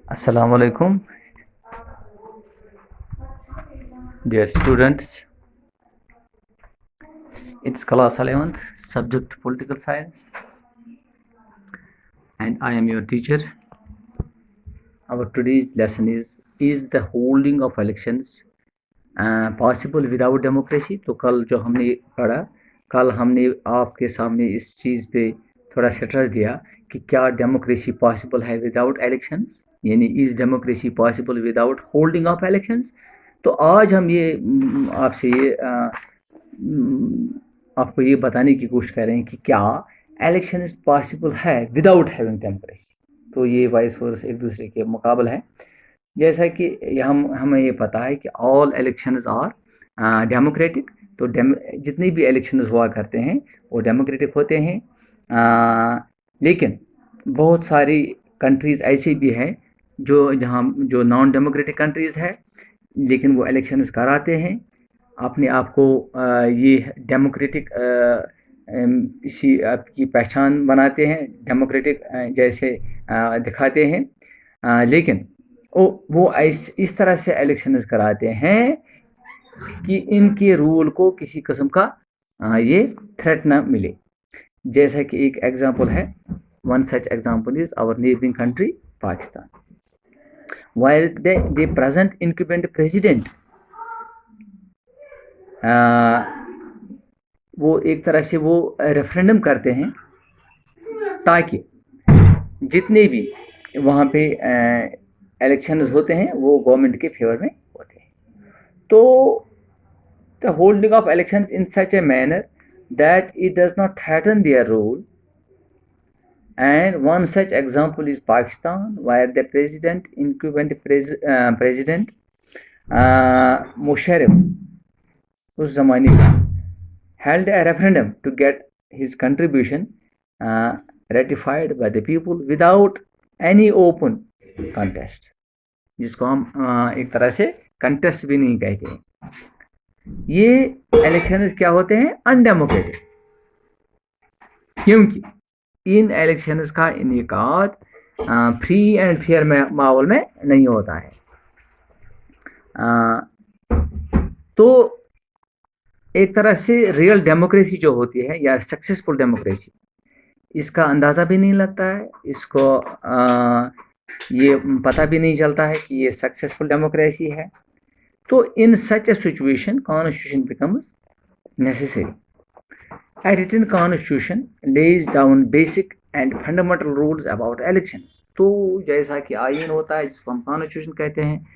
Assalamu alaikum, dear students. It's class 11th, subject political science, and I am your teacher. Our today's lesson is the holding of elections possible without democracy. तो कल जो हमने पढ़ा, कल हमने आपके सामने इस चीज़ पे थोड़ा स्ट्रेस दिया कि क्या डेमोक्रेसी पॉसिबल है विदाउट इलेक्शंस, यानी is democracy possible without holding of elections. तो आज हम ये आपसे ये आपको ये बताने की कोशिश कर रहे हैं कि क्या इलेक्शन पॉसिबल है विदाउट हैविंग डेमोक्रेसी. तो ये वाइस वर्स एक दूसरे के मुकाबल है. जैसा कि हमें ये पता है कि ऑल इलेक्शंस आर डेमोक्रेटिक. तो जितने भी इलेक्शंस हुआ करते हैं वो डेमोक्रेटिक होते हैं. लेकिन बहुत सारी कंट्रीज़ ऐसी भी हैं जो नॉन डेमोक्रेटिक कंट्रीज़ है, लेकिन वो इलेक्शंस कराते हैं, अपने आप को ये डेमोक्रेटिक इसी आपकी पहचान बनाते हैं, डेमोक्रेटिक जैसे दिखाते हैं. लेकिन वो इस तरह से इलेक्शंस कराते हैं कि इनके रूल को किसी किस्म का ये थ्रेट ना मिले. जैसा कि एक एग्जांपल है, one such example is our neighbouring country Pakistan. while they present incumbent president, वो एक तरह से वो रेफरेंडम करते हैं ताकि जितने भी वहाँ पे इलेक्शंस होते हैं वो गवर्नमेंट के फेवर में होते हैं. तो the holding of elections in such a manner that it does not threaten their rule. And one such example is Pakistan, where the incumbent president Musharraf उस ज़माने का held a referendum to get his contribution ratified by the people without any open contest, जिसको हम एक तरह से contest भी नहीं कहते हैं. ये elections क्या होते हैं? अनडेमोक्रेटिक, क्योंकि इन इलेक्शंस का इनेकाद फ्री एंड फेयर माहौल में नहीं होता है. तो एक तरह से रियल डेमोक्रेसी जो होती है या सक्सेसफुल डेमोक्रेसी, इसका अंदाज़ा भी नहीं लगता है, इसको ये पता भी नहीं चलता है कि ये सक्सेसफुल डेमोक्रेसी है. तो in such a situation constitution becomes necessary. A written constitution lays down basic and fundamental rules about elections. तो जैसा कि आईन होता है जिसको हम कॉन्स्टिट्यूशन कहते हैं,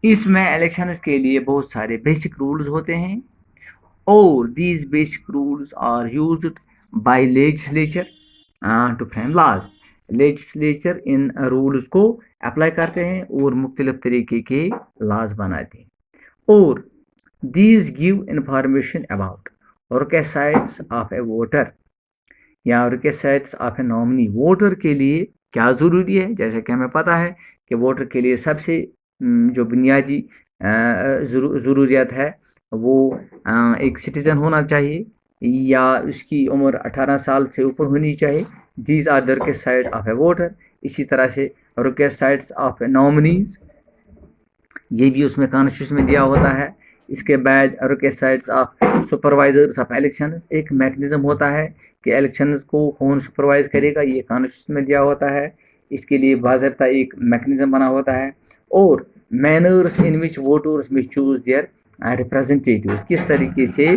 इसमें इलेक्शंस के लिए बहुत सारे बेसिक रूल्स होते हैं और these basic rules are used by legislature to frame laws. Legislature in rules को अप्लाई करते हैं और मुख्तलिफ तरीके के लाज बनाते हैं. और these give information about requisites of a voter या requisites of a nominee. Voter के लिए क्या ज़रूरी है? जैसे कि हमें पता है कि वोटर के लिए सबसे जो बुनियादी ज़रूरियात है वो एक सिटीज़न होना चाहिए या उसकी उम्र 18 साल से ऊपर होनी चाहिए. These are the requisites of a voter. इसी तरह से requisites ऑफ ए नॉमिनीज़, ये भी उसमें कॉन्स्टिट्यूशन में दिया होता है. इसके बाद requisites of supervisors of elections, एक मैकेनिज़्म होता है कि इलेक्शंस को कौन सुपरवाइज करेगा, ये कॉन्स्टिट्यूशन में दिया होता है. इसके लिए बाज़ाब्ता एक मैकेनिज़्म बना होता है. और मैनर्स इन विच वोटर्स में चूज़ देयर रिप्रेजेंटेटिव्स, किस तरीके से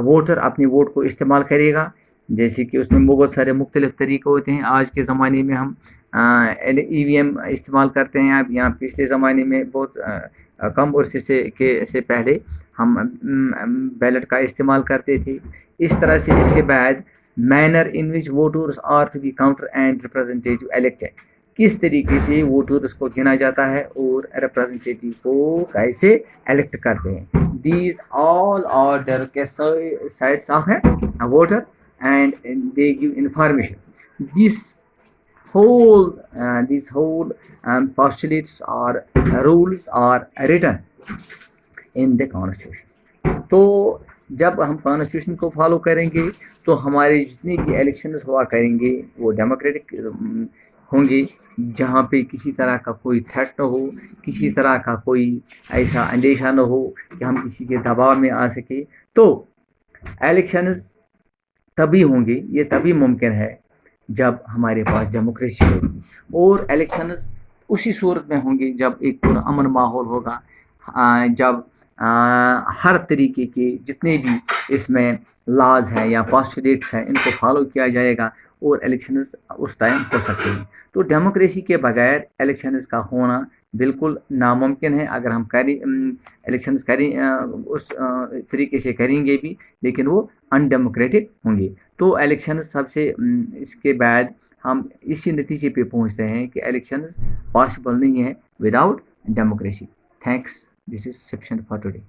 वोटर अपने वोट को इस्तेमाल करेगा. जैसे कि उसमें बहुत सारे मुख्तलिफ तरीक़े होते हैं. आज के ज़माने में हम EVM इस्तेमाल करते हैं. अब यहाँ पिछले ज़माने में बहुत कम अरसे से पहले हम बैलेट का इस्तेमाल करते थे. इस तरह से इसके बाद manner in which voters are to be counter and representative elected, किस तरीके से वोटर्स को गिना जाता है और रिप्रेजेंटेटिव को कैसे इलेक्ट करते हैं. These all are the requisites of a voter and they give information. These whole postulates or rules are written in the constitution. तो جب ہم کانسٹیٹیوشن کو فالو کریں گے تو ہمارے جتنے بھی الیکشنز ہوا کریں گے وہ ڈیموکریٹک ہوں گے، جہاں پہ کسی طرح کا کوئی تھریٹ نہ ہو، کسی طرح کا کوئی ایسا اندیشہ نہ ہو کہ ہم کسی کے دباؤ میں آ سکے. تو الیکشنز تبھی ہوں گے، یہ تبھی ممکن ہے جب ہمارے پاس ڈیموکریسی ہوگی. اور الیکشنز اسی صورت میں ہوں گے جب ایک پرامن ماحول ہوگا، جب ہر طریقے کے جتنے بھی اس میں لاز ہیں یا پاسٹولیٹس ہیں ان کو فالو کیا جائے گا اور الیکشنز اس ٹائم ہو سکتے ہیں. تو ڈیموکریسی کے بغیر الیکشنز کا ہونا بالکل ناممکن ہے. اگر ہم الیکشنز کریں اس طریقے سے کریں گے بھی، لیکن وہ ان ڈیموکریٹک ہوں گے. تو الیکشن سب سے اس کے بعد ہم اسی نتیجے پہ پہنچتے ہیں کہ الیکشنز پاسبل نہیں ہے without democracy. Thanks. This is section for today.